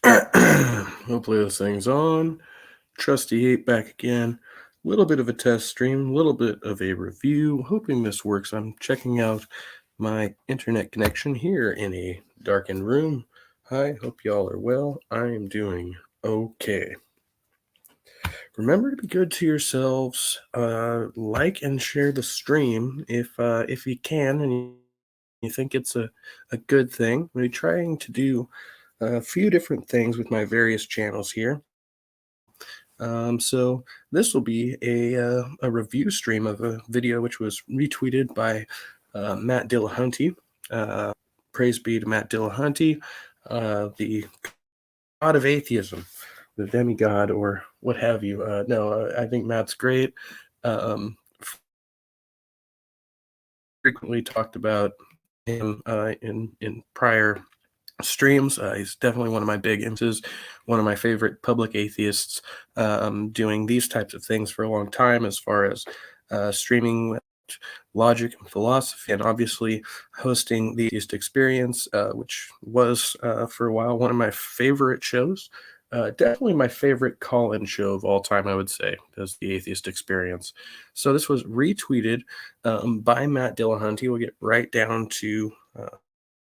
Hopefully this thing's on. Trusty 8 back again. A little bit of a test stream, a little bit of a review. Hoping this works. I'm checking out my internet connection here in a darkened room. Hi, hope y'all are well. I am doing okay. Remember to be good to yourselves. Like and share the stream if you can and you think it's a good thing. I'm trying to do a few different things with my various channels here. So this will be a review stream of a video which was retweeted by Matt Dillahunty. Praise be to Matt Dillahunty, the god of atheism, the demigod, or what have you. I think Matt's great. Frequently talked about him in prior streams. He's definitely one of my big influences, one of my favorite public atheists, doing these types of things for a long time, as far as streaming logic and philosophy, and obviously hosting the Atheist Experience, which was for a while one of my favorite shows. Definitely my favorite call-in show of all time, I would say, is the Atheist Experience. So this was retweeted by Matt Dillahunty. We'll get right down to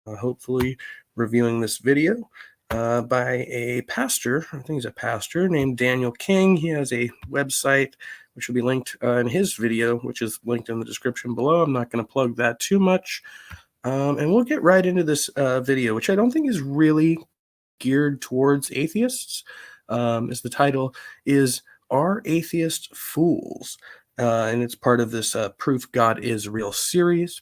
hopefully reviewing this video by a pastor. I think he's a pastor named Daniel King. He has a website which will be linked in his video, which is linked in the description below. I'm not going to plug that too much. And we'll get right into this video, which I don't think is really geared towards atheists. As the title is, Are Atheists Fools? And it's part of this Proof God is Real series.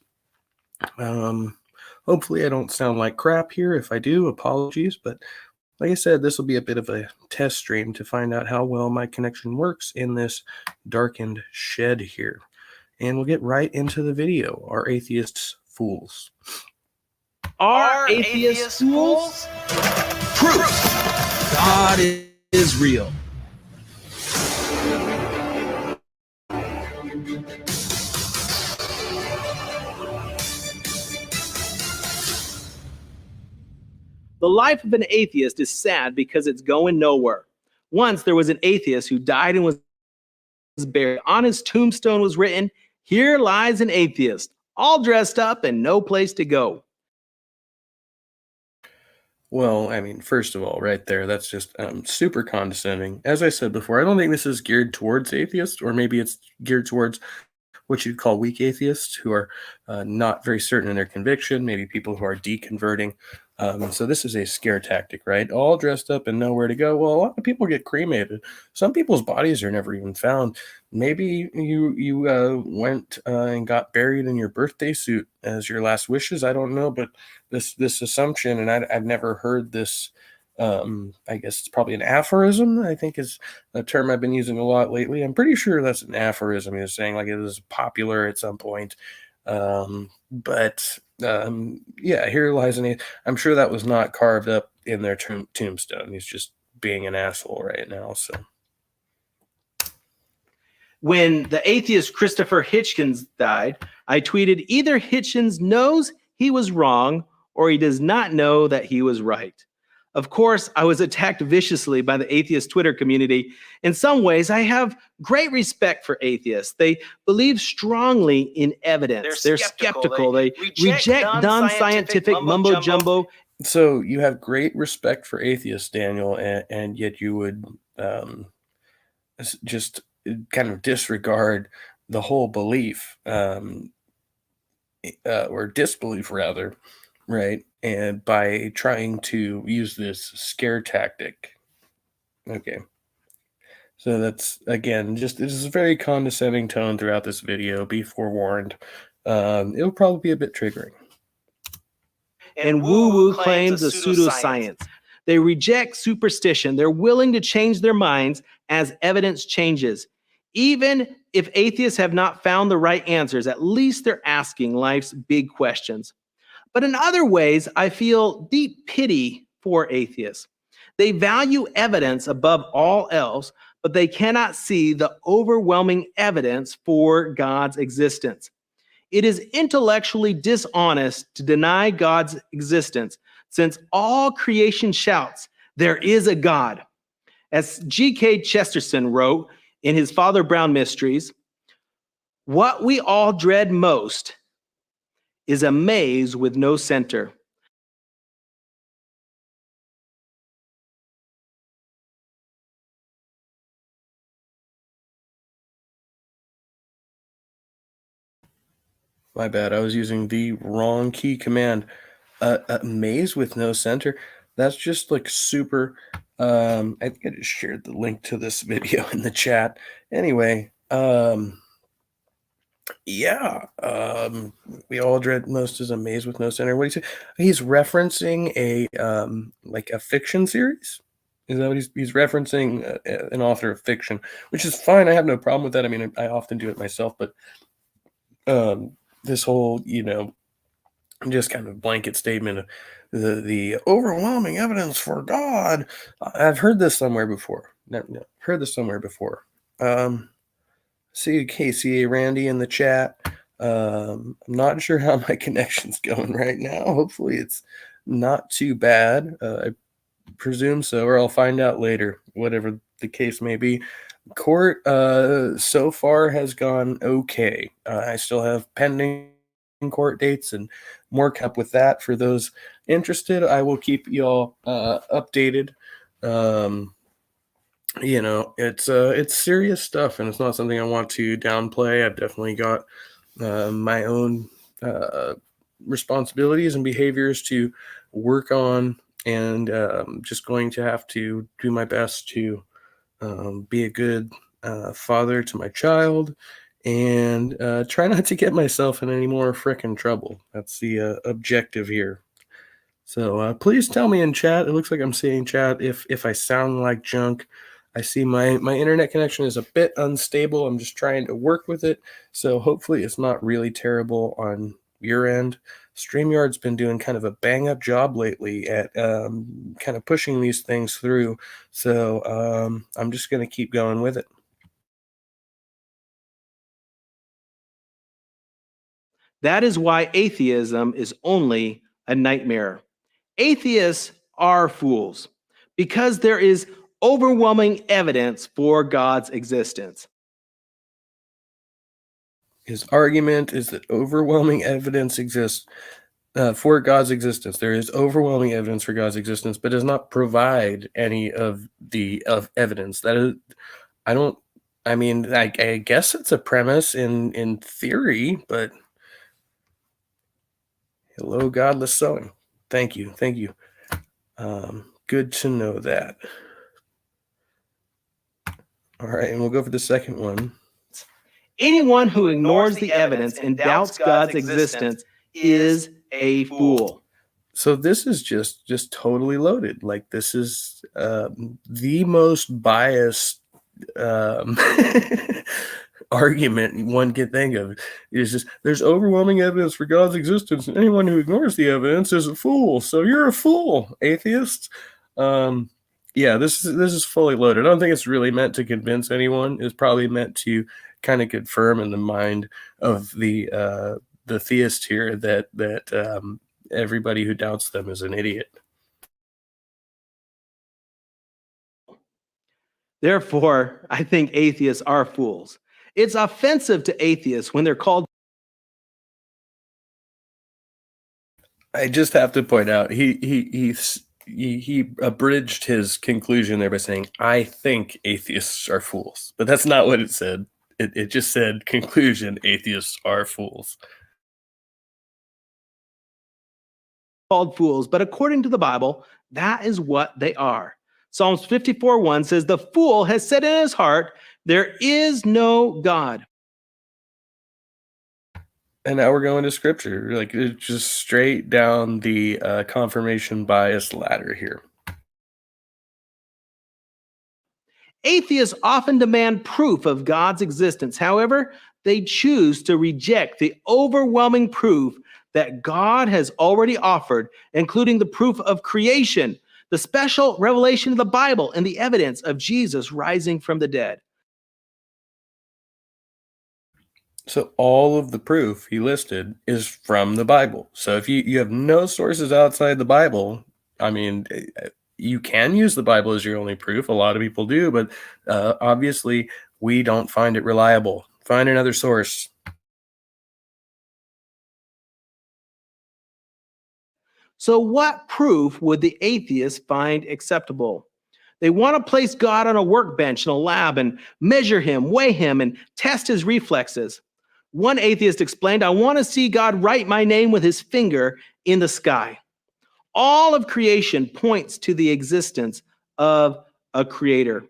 Hopefully I don't sound like crap here. If I do, apologies. But like I said, this will be a bit of a test stream to find out how well my connection works in this darkened shed here. And we'll get right into the video. Are atheists fools? Are atheists fools? Proof God is real. The life of an atheist is sad because it's going nowhere. Once there was an atheist who died and was buried. On his tombstone was written, "Here lies an atheist, all dressed up and no place to go." Well, I mean, first of all, right there, that's just super condescending. As I said before, I don't think this is geared towards atheists, or maybe it's geared towards what you'd call weak atheists, who are not very certain in their conviction, maybe people who are deconverting. So this is a scare tactic, right? All dressed up and nowhere to go. Well, a lot of people get cremated. Some people's bodies are never even found. Maybe you went and got buried in your birthday suit as your last wishes. I don't know, but this assumption, and I've never heard this. I guess it's probably an aphorism, I think is a term I've been using a lot lately. I'm pretty sure that's an aphorism. He was saying like it was popular at some point. Yeah, here lies an. I'm sure that was not carved up in their tombstone. He's just being an asshole right now. So, when the atheist Christopher Hitchens died, I tweeted, either Hitchens knows he was wrong or he does not know that he was right. Of course, I was attacked viciously by the atheist Twitter community. In some ways, I have great respect for atheists. They believe strongly in evidence. They're skeptical. They reject non-scientific mumbo-jumbo. So you have great respect for atheists, Daniel, and yet you would just kind of disregard the whole belief, or disbelief rather, right? And by trying to use this scare tactic. Okay. So that's, again, just this is a very condescending tone throughout this video. Be forewarned. It'll probably be a bit triggering. And woo-woo claims of pseudoscience. They reject superstition. They're willing to change their minds as evidence changes. Even if atheists have not found the right answers, at least they're asking life's big questions. But in other ways, I feel deep pity for atheists. They value evidence above all else, but they cannot see the overwhelming evidence for God's existence. It is intellectually dishonest to deny God's existence, since all creation shouts There is a God. As G.K. Chesterton wrote in his Father Brown Mysteries, what we all dread most is a maze with no center. My bad. I was using the wrong key command. A maze with no center. That's just like super. I think I just shared the link to this video in the chat. Anyway, yeah. We all dread most is a maze with no center. What do you say? He's referencing a like a fiction series. Is that what he's referencing? An author of fiction, which is fine. I have no problem with that. I mean, I often do it myself, but this whole, just kind of blanket statement of the overwhelming evidence for God. I've heard this somewhere before. No, heard this somewhere before. See KCA Randy in the chat. I'm not sure how my connection's going right now. Hopefully it's not too bad. I presume so, or I'll find out later, whatever the case may be. Court so far has gone okay. I still have pending court dates and more up with that. For those interested, I will keep y'all updated. It's serious stuff, and it's not something I want to downplay. I've definitely got my own responsibilities and behaviors to work on, and just going to have to do my best to be a good father to my child, and try not to get myself in any more frickin' trouble. That's the objective here. So please tell me in chat. It looks like I'm seeing chat if I sound like junk. I see my internet connection is a bit unstable. I'm just trying to work with it. So hopefully it's not really terrible on your end. StreamYard's been doing kind of a bang up job lately at kind of pushing these things through. So I'm just going to keep going with it. That is why atheism is only a nightmare. Atheists are fools because there is overwhelming evidence for God's existence. His argument is that overwhelming evidence exists for God's existence. There is overwhelming evidence for God's existence, but does not provide any of the evidence. That is, I guess it's a premise in theory, but hello, godless sowing. Thank you. Good to know that. All right, and we'll go for the second one. Anyone who ignores the evidence and doubts God's existence is a fool. So this is just totally loaded. Like, this is the most biased argument one can think of. Is just, there's overwhelming evidence for God's existence, and anyone who ignores the evidence is a fool. So you're a fool, atheist. Yeah, this is fully loaded. I don't think it's really meant to convince anyone. It's probably meant to kind of confirm in the mind of the theist here that everybody who doubts them is an idiot. Therefore, I think atheists are fools. It's offensive to atheists when they're called. I just have to point out he abridged his conclusion there by saying, "I think atheists are fools," but that's not what it said. It just said, "Conclusion: atheists are fools." Called fools, but according to the Bible, that is what they are. Psalms 54:1 says, "The fool has said in his heart, there is no God." And now we're going to scripture, like it's just straight down the confirmation bias ladder here. Atheists often demand proof of God's existence. However, they choose to reject the overwhelming proof that God has already offered, including the proof of creation, the special revelation of the Bible, and the evidence of Jesus rising from the dead. So all of the proof he listed is from the Bible. So if you have no sources outside the Bible, I mean, you can use the Bible as your only proof. A lot of people do, but obviously we don't find it reliable. Find another source. So, what proof would the atheists find acceptable? They want to place God on a workbench in a lab and measure him, weigh him, and test his reflexes. One atheist explained, I want to see God write my name with his finger in the sky. All of creation points to the existence of a creator.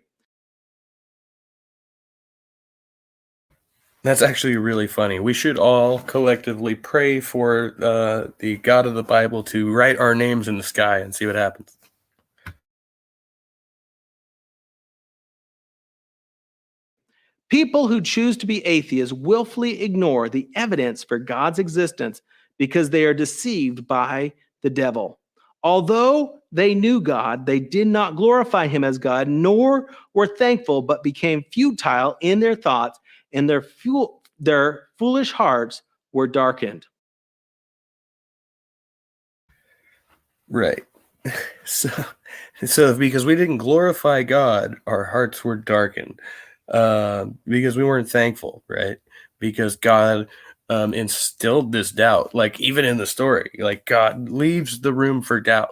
That's actually really funny. We should all collectively pray for the God of the Bible to write our names in the sky and see what happens. People who choose to be atheists willfully ignore the evidence for God's existence because they are deceived by the devil. Although they knew God, they did not glorify him as God, nor were thankful, but became futile in their thoughts, and their foolish hearts were darkened. Right. So because we didn't glorify God, our hearts were darkened. Because we weren't thankful, right? Because God instilled this doubt, like even in the story, like God leaves the room for doubt.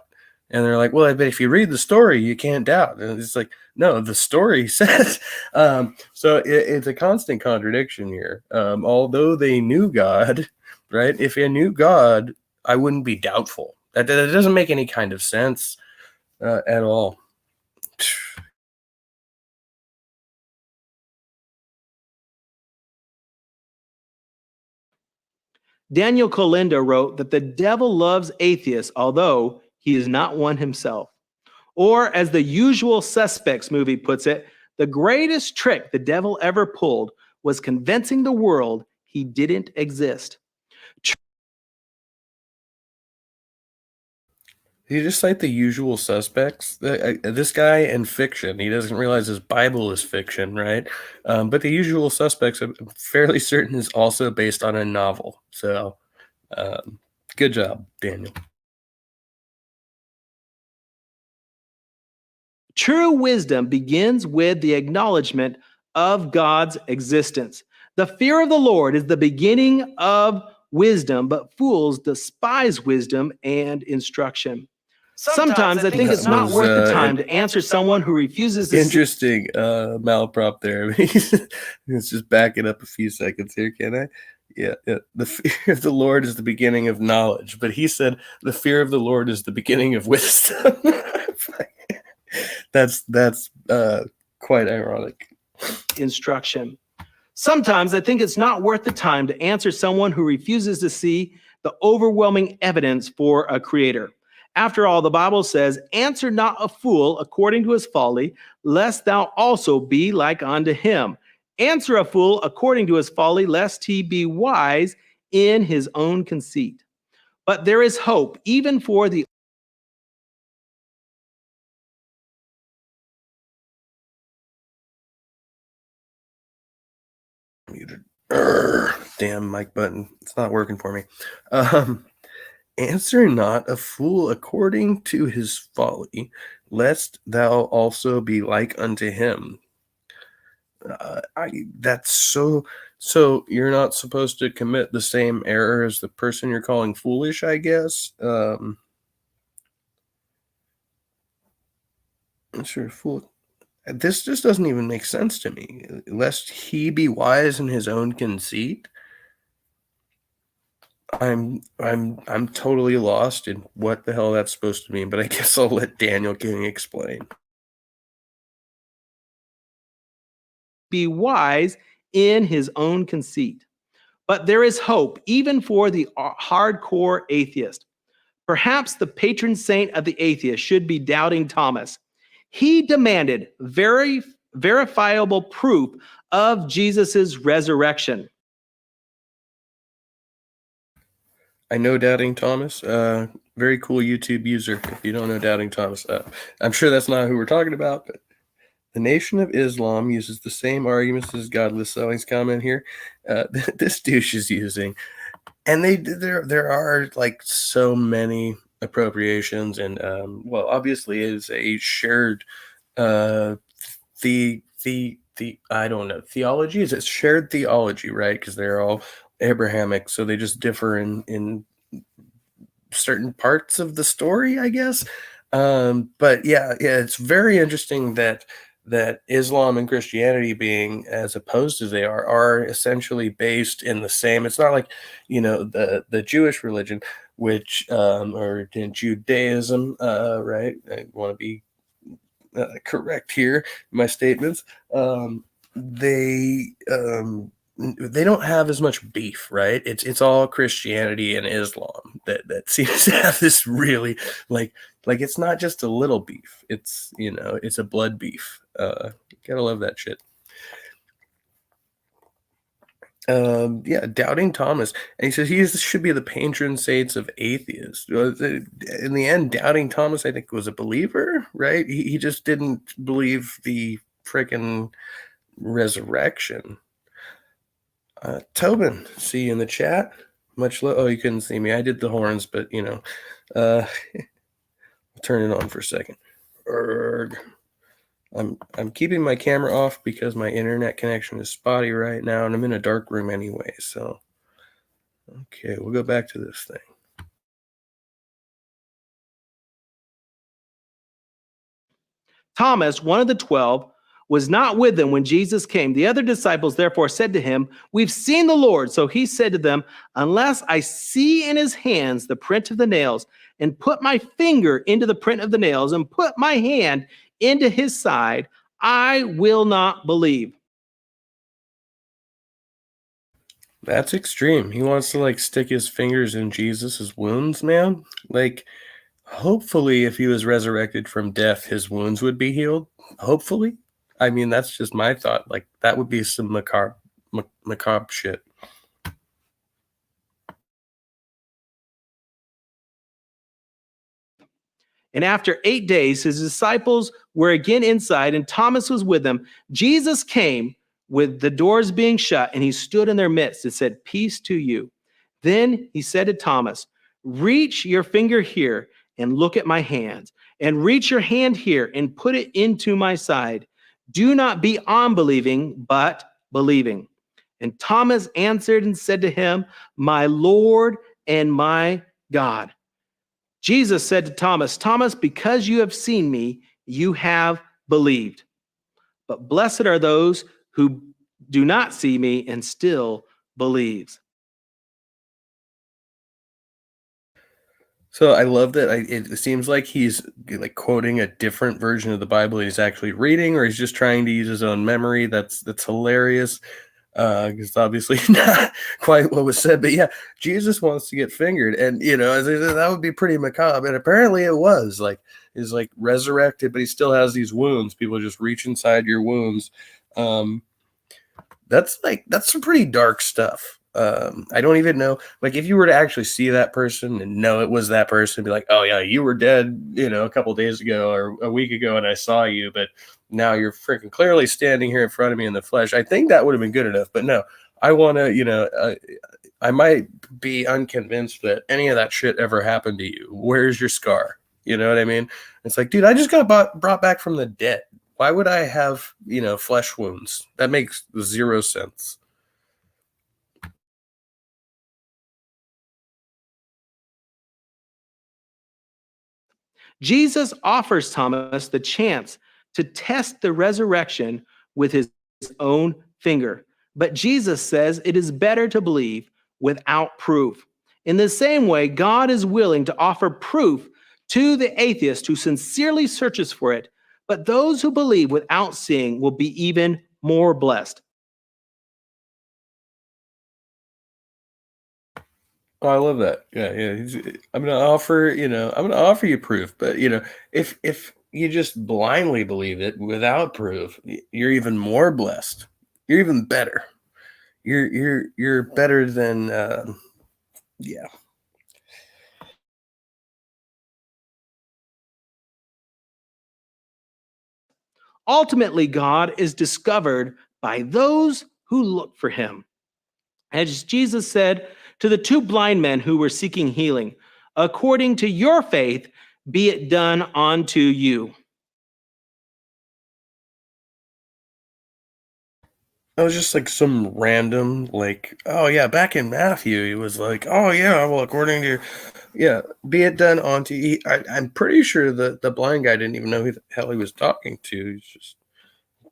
And they're like, well, I bet if you read the story, you can't doubt. And it's like, no, the story says. So it's a constant contradiction here. Although they knew God, right? If I knew God, I wouldn't be doubtful. That doesn't make any kind of sense at all. Daniel Kolinda wrote that the devil loves atheists, although he is not one himself. Or, as the Usual Suspects movie puts it, the greatest trick the devil ever pulled was convincing the world he didn't exist. You just cite the Usual Suspects. This guy in fiction, he doesn't realize his Bible is fiction, right? But the Usual Suspects, I'm fairly certain, is also based on a novel. So, good job, Daniel. True wisdom begins with the acknowledgement of God's existence. The fear of the Lord is the beginning of wisdom, but fools despise wisdom and instruction. Sometimes I think it's not worth the time to answer someone who refuses to. Interesting malaprop therapy. Let's just back it up a few seconds here, can I? Yeah. The fear of the Lord is the beginning of knowledge, but he said the fear of the Lord is the beginning of wisdom. That's quite ironic. Instruction. Sometimes I think it's not worth the time to answer someone who refuses to see the overwhelming evidence for a creator. After all, the Bible says, answer not a fool according to his folly, lest thou also be like unto him. Answer a fool according to his folly, lest he be wise in his own conceit. But there is hope, even for the Muted. Damn mic button. It's not working for me. Answer not a fool according to his folly, lest thou also be like unto him. That's so you're not supposed to commit the same error as the person you're calling foolish, I guess. Sure, fool. This just doesn't even make sense to me. Lest he be wise in his own conceit. I'm totally lost in what the hell that's supposed to mean, but I guess I'll let Daniel King explain. Be wise in his own conceit. But there is hope, even for the hardcore atheist. Perhaps the patron saint of the atheist should be Doubting Thomas. He demanded very verifiable proof of Jesus's resurrection. I know Doubting Thomas, very cool YouTube user. If you don't know Doubting Thomas, I'm sure that's not who we're talking about, but the Nation of Islam uses the same arguments as Godless Selling's comment here. This douche is using, and there are like so many appropriations, and well, obviously is a shared uh, the I don't know, theology. Is it shared theology, right? Because they're all Abrahamic, so they just differ in certain parts of the story, I guess. But yeah, it's very interesting that Islam and Christianity, being as opposed as they are essentially based in the same. It's not like, the Jewish religion, which or in Judaism, right? I want to be correct here in my statements. They they don't have as much beef, right? It's all Christianity and Islam that seems to have this really, like it's not just a little beef. It's a blood beef. Gotta love that shit. Yeah, doubting Thomas, and he says he should be the patron saints of atheists. In the end, doubting Thomas, I think, was a believer, right? He just didn't believe the freaking resurrection. Tobin, see you in the chat. Oh, you couldn't see me. I did the horns, but I'll turn it on for a second. Erg. I'm keeping my camera off because my internet connection is spotty right now, and I'm in a dark room anyway. So, okay, we'll go back to this thing. Thomas, one of the 12, was not with them when Jesus came. The other disciples therefore said to him, "We've seen the Lord." So he said to them, "Unless I see in his hands the print of the nails, and put my finger into the print of the nails, and put my hand into his side, I will not believe." That's extreme. He wants to stick his fingers in Jesus's wounds, man. Hopefully, if he was resurrected from death, his wounds would be healed. Hopefully. I mean, that's just my thought. That would be some macabre shit. And after 8 days, his disciples were again inside, and Thomas was with them. Jesus came with the doors being shut, and he stood in their midst and said, "Peace to you." Then he said to Thomas, "Reach your finger here and look at my hands, and reach your hand here and put it into my side. Do not be unbelieving, but believing." And Thomas answered and said to him, "My Lord and my God." Jesus said to Thomas, "Thomas, because you have seen me, you have believed. But blessed are those who do not see me and still believes." So I love that. It seems like he's quoting a different version of the Bible he's actually reading, or he's just trying to use his own memory. That's hilarious. Because obviously not quite what was said, but yeah, Jesus wants to get fingered, and as I said, that would be pretty macabre. And apparently, it was he's resurrected, but he still has these wounds. People just reach inside your wounds. That's some pretty dark stuff. I don't even know, if you were to actually see that person and know it was that person, be like, "Oh yeah, you were dead, a couple days ago or a week ago, and I saw you, but now you're freaking clearly standing here in front of me in the flesh." I think that would have been good enough, but no, I want to, I might be unconvinced that any of that shit ever happened to you. Where's your scar? You know what I mean? It's like, dude, I just got brought back from the dead. Why would I have, flesh wounds? That makes zero sense. Jesus offers Thomas the chance to test the resurrection with his own finger. But Jesus says it is better to believe without proof. In the same way, God is willing to offer proof to the atheist who sincerely searches for it, but those who believe without seeing will be even more blessed. Oh, I love that. Yeah. I'm gonna offer, you proof, but if you just blindly believe it without proof, you're even more blessed. You're even better. You're better than yeah. Ultimately, God is discovered by those who look for him. As Jesus said to the two blind men who were seeking healing, According to your faith, be it done unto you. That was just like some random, like, oh yeah, back in Matthew, he was like, oh yeah, well, according to, yeah, be it done unto you. I'm pretty sure that the blind guy didn't even know who the hell he was talking to. He's just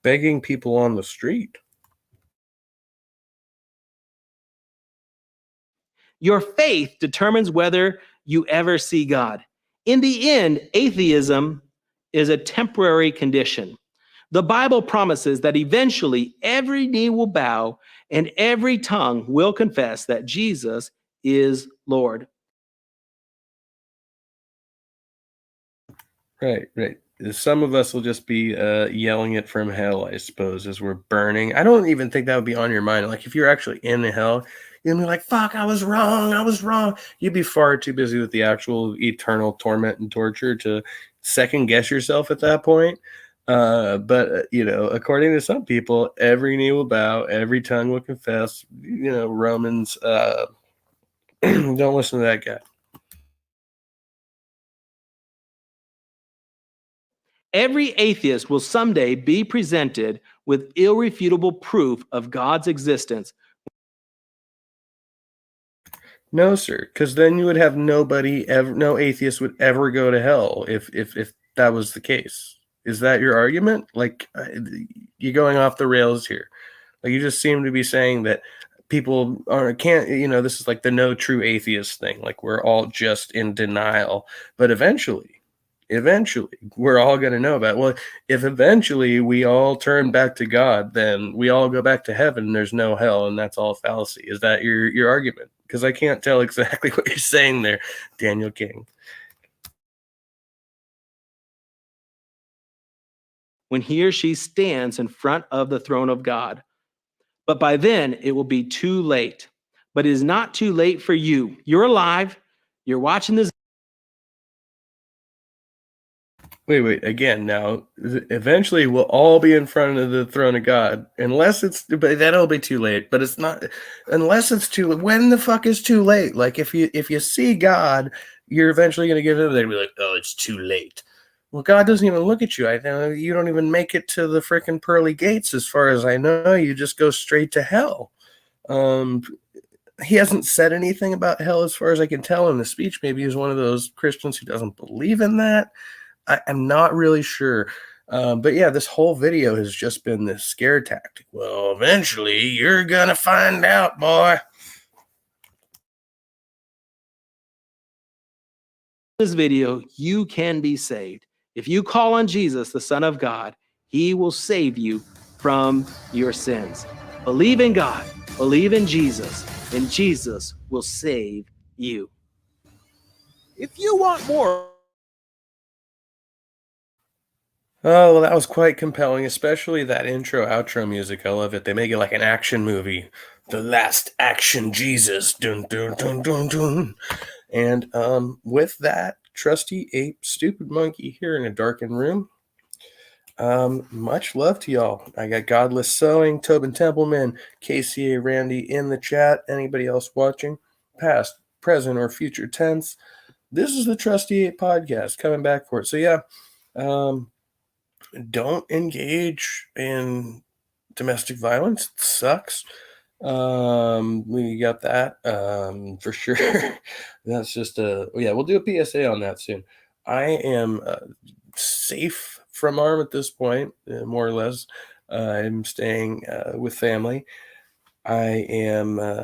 begging people on the street. Your faith determines whether you ever see God. In the end, atheism is a temporary condition. The Bible promises that eventually every knee will bow and every tongue will confess that Jesus is Lord. Right, right. Some of us will just be yelling it from hell, I suppose, as we're burning. I don't even think that would be on your mind. Like, if you're actually in hell, you'd be like, fuck, I was wrong, I was wrong. You'd be far too busy with the actual eternal torment and torture to second guess yourself at that point. But you know, according to some people, every knee will bow, every tongue will confess. You know, Romans. Don't listen to that guy. Every atheist will someday be presented with irrefutable proof of God's existence. No, sir, because then you would have nobody ever, no atheist would ever go to hell if that was the case. Is that your argument? Like, you're going off the rails here. Like, you just seem to be saying that people can't, you know, this is like the no true atheist thing. Like, we're all just in denial. But eventually, we're all going to know about it. Well, if eventually we all turn back to God, then we all go back to heaven. And there's no hell, and that's all fallacy. Is that your argument? Because I can't tell exactly what you're saying there, Daniel King. When he or she stands in front of the throne of God. But by then, it will be too late. But it is not too late for you. You're alive. You're watching this. Wait. Again, now, eventually we'll all be in front of the throne of God, but that'll be too late. But it's not, unless it's too late. When the fuck is too late? Like, if you see God, you're eventually going to give in. They'll be like, oh, it's too late. Well, God doesn't even look at you. I know you don't even make it to the freaking pearly gates, as far as I know. You just go straight to hell. He hasn't said anything about hell, as far as I can tell, in the speech. Maybe he's one of those Christians who doesn't believe in that. I'm not really sure. But yeah, this whole video has just been this scare tactic. Well, eventually you're going to find out, boy. This video, you can be saved. If you call on Jesus, the Son of God, he will save you from your sins. Believe in God, believe in Jesus, and Jesus will save you. If you want more, Oh, well, that was quite compelling, especially that intro outro music. I love it. They make it like an action movie. The last action Jesus. Dun dun dun dun dun. And with that, trusty ape, stupid monkey here in a darkened room. Much love to y'all. I got Godless Sewing, Tobin Templeman, KCA Randy in the chat. Anybody else watching, past, present, or future tense? This is the Trusty Ape podcast coming back for it. So yeah, don't engage in domestic violence. It sucks. We got that for sure. That's just we'll do a PSA on that soon. I am safe from harm at this point, more or less. I'm staying with family. I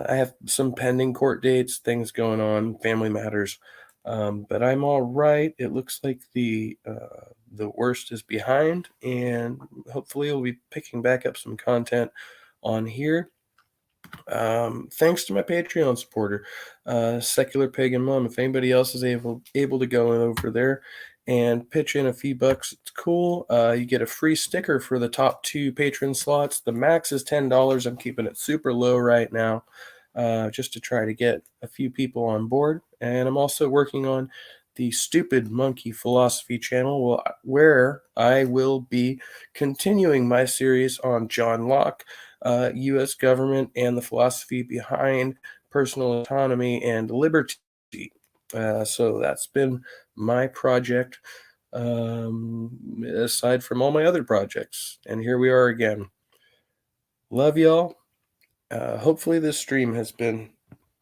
have some pending court dates, things going on, family matters. But I'm all right. It looks like the worst is behind, and hopefully we'll be picking back up some content on here. Thanks to my Patreon supporter, Secular Pagan Mom. If anybody else is able to go in over there and pitch in a few bucks, it's cool. You get a free sticker for the top 2 patron slots. The max is $10. I'm keeping it super low right now, just to try to get a few people on board. And I'm also working on the Stupid Monkey Philosophy channel, where I will be continuing my series on John Locke, U.S. government, and the philosophy behind personal autonomy and liberty. So that's been my project, aside from all my other projects. And here we are again. Love y'all. Hopefully this stream has been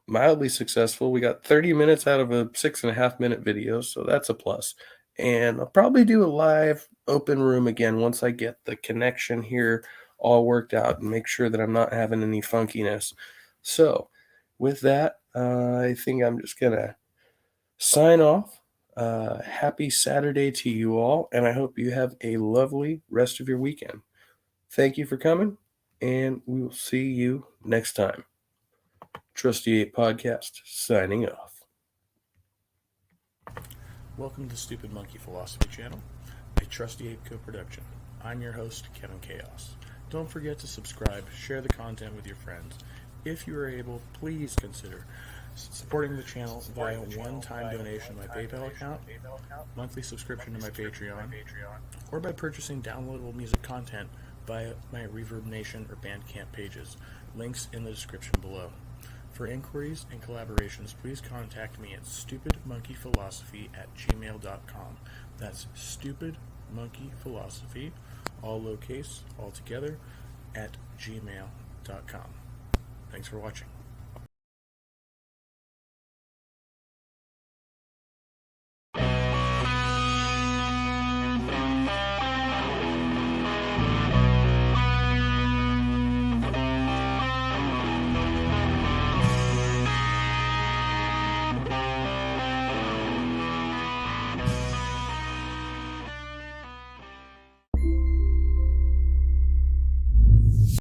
mildly successful. We got 30 minutes out of a 6.5-minute video, so that's a plus. And I'll probably do a live open room again once I get the connection here all worked out and make sure that I'm not having any funkiness. So with that, I think I'm just gonna sign off. Happy Saturday to you all, and I hope you have a lovely rest of your weekend. Thank you for coming, and we will see you next time. Trusty 8 Podcast, signing off. Welcome to Stupid Monkey Philosophy Channel, a Trusty 8 co-production. I'm your host, Kevin Chaos. Don't forget to subscribe, share the content with your friends. If you are able, please consider supporting the channel via one-time donation to my PayPal account, monthly subscription to my Patreon, or by purchasing downloadable music content via my Reverb Nation or Bandcamp pages. Links in the description below. For inquiries and collaborations, please contact me at stupidmonkeyphilosophy@gmail.com. That's stupidmonkeyphilosophy, all lowercase, all together, at gmail.com. Thanks for watching.